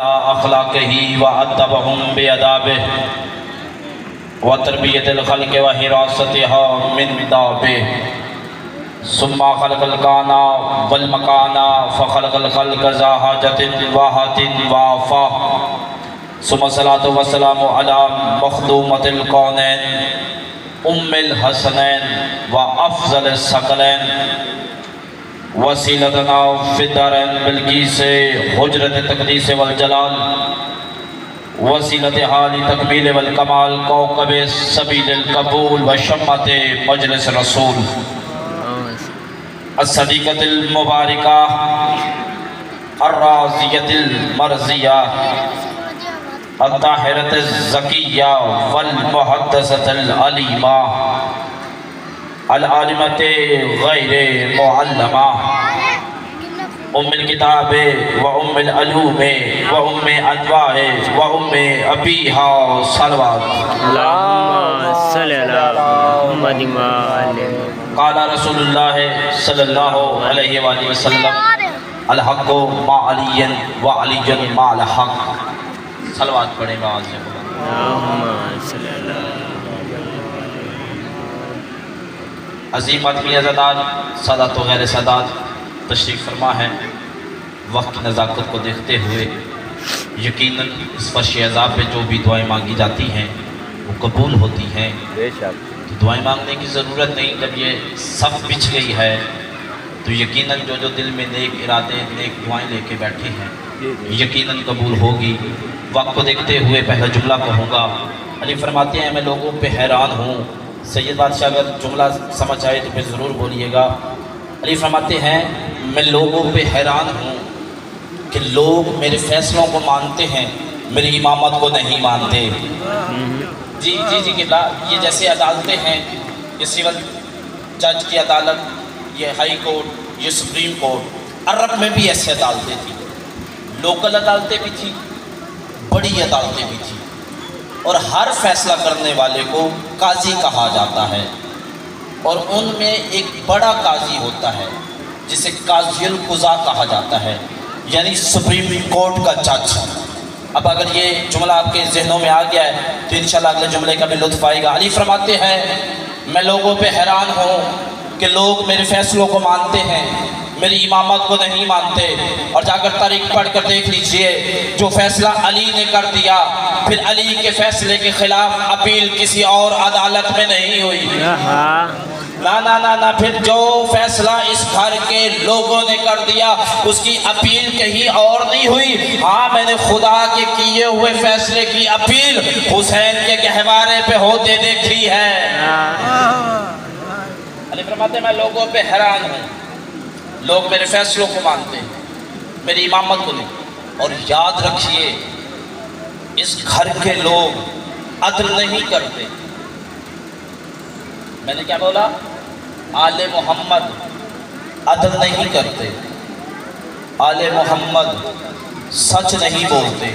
اخلاقہ وادبهم بآدابه وتربیت الخلق وحراستها من دابه ثم خلق الکان والمکان فخلق الخلق ذا حاجة وحاجة وعفا ثم الصلاة والسلام على مخدومة الکونین ام الحسنین وافضل الثقلین وسیلتنا فی الدارین بلقیس حجرت تقدیس والجلال وسیلت حال تکمیل والکمال کوکب سبیل القبول وشمت مجلس رسول الصدیقۃ المبارکہ الراضیۃ المرضیہ الطاہرۃ الزکیہ والمحدثۃ العلیمہ العالمۃ غیر معلمہ ام الکتاب و ام العلوم و ام انواع و ام ابیہا صلوات اللہم صلی اللہ محمد وآلہ قال رسول اللہ صلی اللہ علیہ وآلہ وسلم الحق ما علی و علی ما الحق صلوات پڑھیں گا آج اللہم صلی اللہ عظیم آدمی عزادات سادات و غیر سادات تشریف فرما ہے۔ وقت کی نزاکت کو دیکھتے ہوئے یقیناً اس فرش عذاب پہ جو بھی دعائیں مانگی جاتی ہیں وہ قبول ہوتی ہیں، تو دعائیں مانگنے کی ضرورت نہیں۔ جب یہ صف بچھ گئی ہے تو یقیناً جو دل میں نیک ارادے نیک دعائیں لے کے بیٹھے ہیں یقیناً قبول ہوگی۔ وقت کو دیکھتے ہوئے پہلا جملہ کہوں گا۔ علی فرماتے ہیں میں لوگوں پہ حیران ہوں۔ سید بادشاہ اگر جملہ سمجھ آئے تو پھر ضرور بولیے گا۔ علی فرماتے ہیں میں لوگوں پہ حیران ہوں کہ لوگ میرے فیصلوں کو مانتے ہیں، میری امامت کو نہیں مانتے۔ جی قبلہ، یہ جیسے عدالتیں ہیں، یہ سول جج کی عدالت، یہ ہائی کورٹ، یہ سپریم کورٹ، عرب میں بھی ایسے عدالتیں تھیں، لوکل عدالتیں بھی تھیں، بڑی عدالتیں بھی تھیں، اور ہر فیصلہ کرنے والے کو قاضی کہا جاتا ہے، اور ان میں ایک بڑا قاضی ہوتا ہے جسے قاضی القضاء کہا جاتا ہے، یعنی سپریم کورٹ کا جج۔ اب اگر یہ جملہ آپ کے ذہنوں میں آ گیا ہے تو انشاءاللہ اگلے جملے کا بھی لطف آئے گا۔ علی فرماتے ہیں میں لوگوں پہ حیران ہوں کہ لوگ میرے فیصلوں کو مانتے ہیں، میری امامت کو نہیں مانتے، اور جا کر تاریخ پڑھ کر دیکھ لیجئے جو فیصلہ علی نے کر دیا پھر علی کے فیصلے کے خلاف اپیل کسی اور عدالت میں نہیں ہوئی۔ نہ پھر جو فیصلہ اس گھر کے لوگوں نے کر دیا اس کی اپیل کہیں اور نہیں ہوئی۔ ہاں میں نے خدا کے کیے ہوئے فیصلے کی اپیل حسین کے گہوارے پہ ہوتے دیکھی ہے۔ علی فرماتے ہیں میں لوگوں پہ حیران ہوں، لوگ میرے فیصلوں کو مانتے ہیں، میری امامت کو نہیں۔ اور یاد رکھیے اس گھر کے لوگ عدل نہیں کرتے۔ میں نے کیا بولا؟ آل محمد عدل نہیں کرتے، آل محمد سچ نہیں بولتے،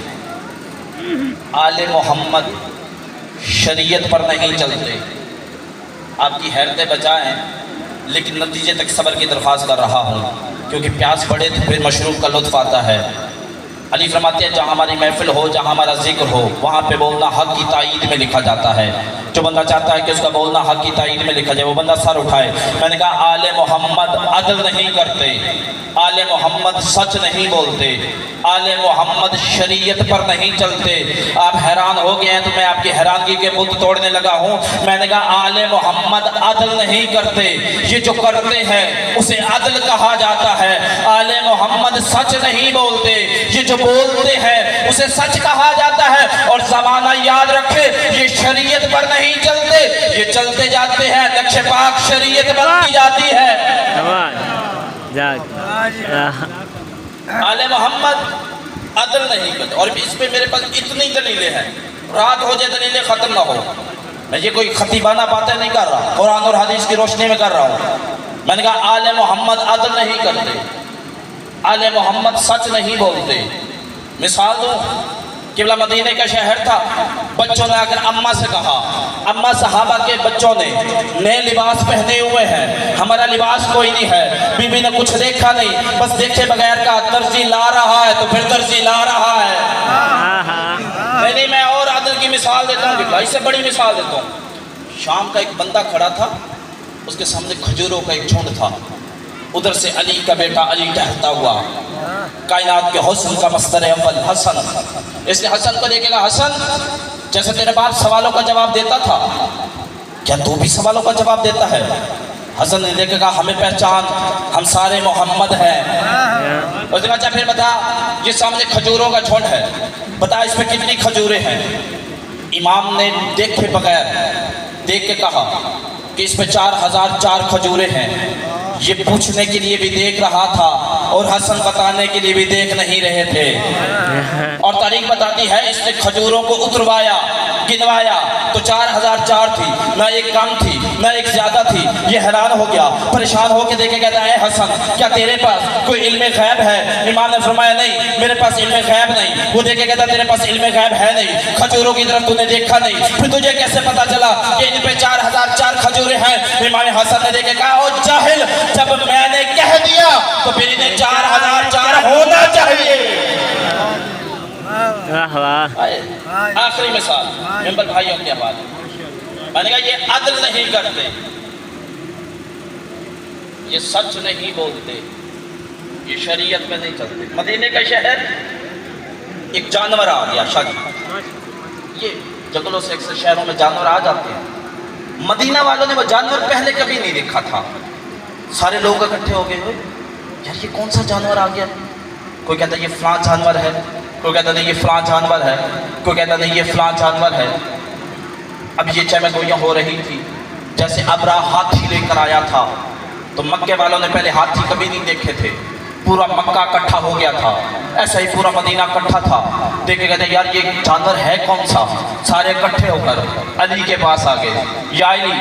آل محمد شریعت پر نہیں چلتے۔ آپ کی حیرتیں بچائیں، لیکن نتیجے تک صبر کی درخواست کر رہا ہوں کیونکہ پیاس بڑھے تو پھر مشروب کا لطف آتا ہے۔ علی فرماتے ہیں جہاں ہماری محفل ہو، جہاں ہمارا ذکر ہو، وہاں پہ بولنا حق کی تائید میں لکھا جاتا ہے۔ جو بندہ چاہتا ہے کہ اس کا بولنا حق کی تائید میں لکھا جائے وہ بندہ سر اٹھائے۔ میں نے کہا آل محمد عدل نہیں کرتے، آل محمد سچ نہیں بولتے، آل محمد شریعت پر نہیں چلتے۔ آپ حیران ہو گئے ہیں تو میں آپ کی حیرانگی کے بت توڑنے لگا ہوں۔ میں نے کہا آل محمد عدل نہیں کرتے، یہ جو کرتے ہیں اسے عدل کہا جاتا ہے۔ آل محمد سچ نہیں بولتے، یہ جو بولتے ہیں اسے سچ کہا جاتا ہے۔ اور زمانہ یاد رکھے یہ شریعت پر نہیں چلتے، یہ چلتے جاتے ہیں نقش پاک شریعت بنتی جاتی ہے۔ آل محمد عدل نہیں کرتے، اور اس پہ میرے پاس اتنی دلیلیں ہیں، رات ہو جائے دلیلیں ختم نہ ہو۔ میں یہ کوئی خطیبانہ باتیں نہیں کر رہا، قرآن اور حدیث کی روشنی میں کر رہا ہوں۔ میں نے کہا آل محمد عدل نہیں کرتے، آل محمد سچ نہیں بولتے۔ مثال دوں، قبلہ مدینہ کا شہر تھا، بچوں نے آ کر اماں سے کہا، اماں صحابہ کے بچوں نے نئے لباس پہنے ہوئے ہیں، ہمارا لباس کوئی نہیں ہے۔ بی بی نے کچھ دیکھا نہیں، بس دیکھے بغیر کہا درزی لا رہا ہے تو پھر درزی لا رہا ہے۔ گا. اس سے بڑی مثال دیتا ہوں. شام کا ایک بندہ کھڑا تھا, اس کے سامنے کھجوروں کا ایک جھنڈ تھا. ادھر سے علی کا بیٹا علی ٹہلتا ہوا, کائنات کے حسن کا مصدر اول حسن. اس نے حسن کو دیکھے گا, حسن جیسے تیرے باپ سوالوں کا جواب دیتا تھا, کیا تو بھی سوالوں کا جواب دیتا ہے؟ حسن نے دیکھے گا, ہمیں پہچان, ہم سارے محمد ہیں. اس نے کہا اچھا پھر بتا, یہ سامنے کھجوروں کا جھنڈ ہے, بتا اس پہ کتنی کھجوریں ہیں؟ امام نے دیکھے بغیر دیکھ کے کہا کہ اس پہ 4004 کھجوریں ہیں. یہ پوچھنے کے لیے بھی دیکھ رہا تھا اور حسن بتانے کے لیے بھی دیکھ نہیں رہے تھے. اور تاریخ بتاتی ہے اس نے کھجوروں کو اتروایا, گنوایا تو 4004 تھی, نہ ایک کم تھی نہ ایک زیادہ تھی. یہ حیران ہو گیا, پریشان ہو کے دیکھے, کہتا ہے حسن کیا تیرے پاس کوئی علم غیب ہے؟ امام نے فرمایا نہیں, میرے پاس علم غیب نہیں. وہ دیکھے کہتا تیرے پاس علم غیب ہے نہیں, کھجوروں کی طرف تو نے دیکھا نہیں, پھر تجھے کیسے پتا چلا کہ ان پہ 4004 کھجوریں ہیں؟ امام حسن نے دیکھے کہا او جاہل, جب میں نے کہہ دیا تو پھر انہیں 4004 ہونا چاہیے. آخری مثال ممبر بھائیوں کے حوالے. میں نے کہا یہ عدل نہیں کرتے, یہ سچ نہیں بولتے, یہ شریعت میں نہیں چلتے. مدینے کا شہر, ایک جانور آ گیا. یہ جنگلوں سے اکثر شہروں میں جانور آ جاتے ہیں. مدینہ والوں نے وہ جانور پہلے کبھی نہیں دیکھا تھا. سارے لوگ اکٹھے ہو گئے, یار یہ کون سا جانور آ گیا؟ کوئی کہتا ہے یہ فلاں جانور ہے, کوئی کہتا نہیں یہ فلاں جانور ہے, کوئی کہتا نہیں یہ فلاں جانور ہے. اب یہ چمہ گوئیاں ہو رہی تھی. جیسے ابرا ہاتھی لے کر آیا تھا, تو مکے والوں نے پہلے ہاتھی کبھی نہیں دیکھے تھے. پورا مکہ اکٹھا ہو گیا تھا, ایسا ہی پورا مدینہ اکٹھا تھا. دیکھے کہتے ہیں یار یہ جانور ہے کون سا؟ سارے اکٹھے ہو کر علی کے پاس آ گئے. یا علی,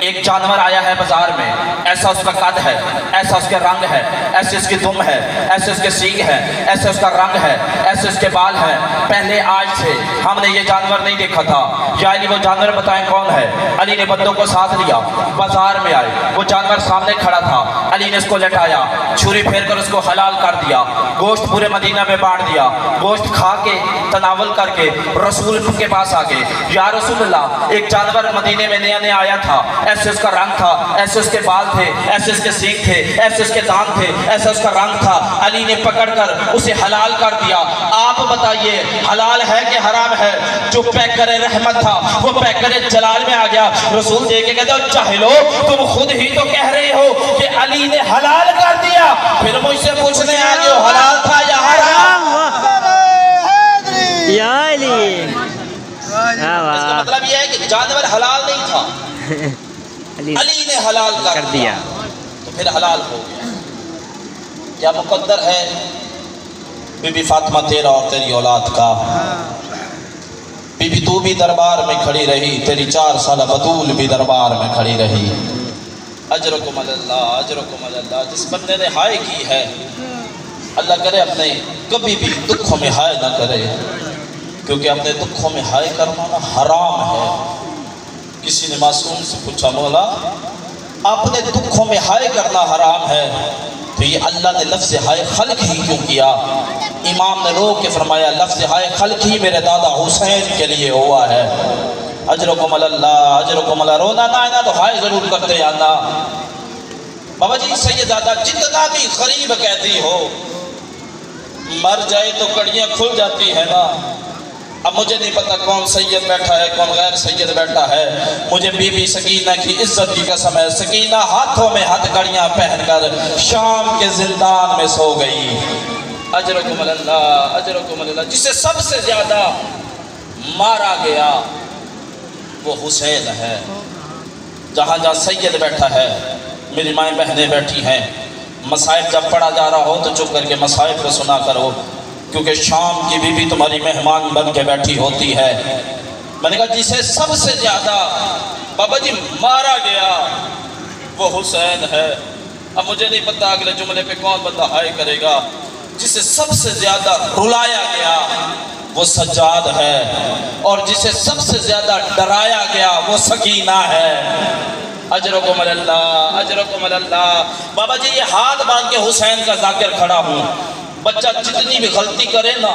ایک جانور آیا ہے بازار میں, ایسا اس کا قد ہے, ایسا اس کے رنگ ہے, ایسے اس کی دم ہے, ایسے اس کے سینگ ہے, ایسے اس کا رنگ ہے, ایسے اس کے بال ہیں. پہلے آج سے ہم نے یہ جانور نہیں دیکھا تھا. یا علی وہ جانور بتائیں کون ہے؟ علی نے بندوں کو ساتھ لیا, بازار میں آئے, وہ جانور سامنے کھڑا تھا. علی نے اس کو لٹایا, چھری پھیر کر اس کو حلال کر دیا, گوشت پورے مدینہ میں بانٹ دیا. گوشت کھا کے تناول کر کے رسول کے پاس آ گئے. یا رسول اللہ, ایک جانور مدینے میں نیا نیا آیا تھا, ایسے اس کا رنگ تھا, ایسے اس کے بال تھے, ایسے اس کے سینگ تھے, ایسے اس کے دانت تھے, ایسا اس کا رنگ تھا. علی نے پکڑ کر اسے حلال کر دیا. آپ بتائیے حلال ہے کہ حرام ہے؟ جو پیکر رحمت تھا وہ پیکر جلال میں آ گیا. رسول دیکھ کے کہتے ہو جاہلو, تم خود ہی تو کہہ رہے ہو کہ علی نے حلال کر دیا, پھر مجھ سے پوچھنے آ گئے ہو حلال تھا یا حرام؟ یا علی, اس کا مطلب یہ ہے کہ جانور حلال نہیں تھا, علی نے حلال کر دیا تو پھر حلال ہو گیا. کیا مقدر ہے بی بی فاطمہ تیرا اور تیری اولاد کا. بی بی تو بھی دربار میں کھڑی رہی, تیری 4 سالہ بطول بھی دربار میں کھڑی رہی. اجرکم اللہ, اجرکم اللہ. جس بندے نے ہائے کی ہے, اللہ کرے اپنے کبھی بھی دکھوں میں ہائے نہ کرے, کیونکہ اپنے دکھوں میں ہائے کرنا نا حرام ہے. کسی نے معصوم سے پوچھا, مولا اپنے دکھوں میں ہائے کرنا حرام ہے, تو یہ اللہ نے لفظ ہائے خلق ہی کیوں کیا؟ امام نے رو کے فرمایا لفظ ہائے خلق ہی میرے دادا حسین کے لیے ہوا ہے. اجرکم اللہ, اجرکم اللہ. رونا نہ آنا تو ہائے ضرور کرتے آنا. بابا جی سیدزادہ جتنا بھی غریب قیدی ہو, مر جائے تو کڑیاں کھل جاتی ہیں نا. اب مجھے نہیں پتا کون سید بیٹھا ہے کون غیر سید بیٹھا ہے. مجھے بی بی سکینہ کی عزت کی قسم ہے, سکینہ ہاتھوں میں ہتھ کڑیاں پہن کر شام کے زندان میں سو گئی. اجرکم اللہ, اجرکم اللہ. جسے سب سے زیادہ مارا گیا وہ حسین ہے. جہاں جہاں سید بیٹھا ہے, میری مائیں بہنیں بیٹھی ہیں, مصائب جب پڑھا جا رہا ہو تو چپ کر کے مصائب کو سنا کرو, کیونکہ شام کی بیوی تمہاری مہمان بن کے بیٹھی ہوتی ہے. میں نے کہا جسے سب سے زیادہ بابا جی مارا گیا وہ حسین ہے. اب مجھے نہیں پتا اگلے جملے پہ کون بندہ ہائے کرے گا. جسے سب سے زیادہ رلایا گیا وہ سجاد ہے, اور جسے سب سے زیادہ ڈرایا گیا وہ سکینہ ہے. اجرکم اللہ, اجرکم اللہ. بابا جی یہ ہاتھ باندھ کے حسین کا ذاکر کھڑا ہوں. بچہ جتنی بھی غلطی کرے نا,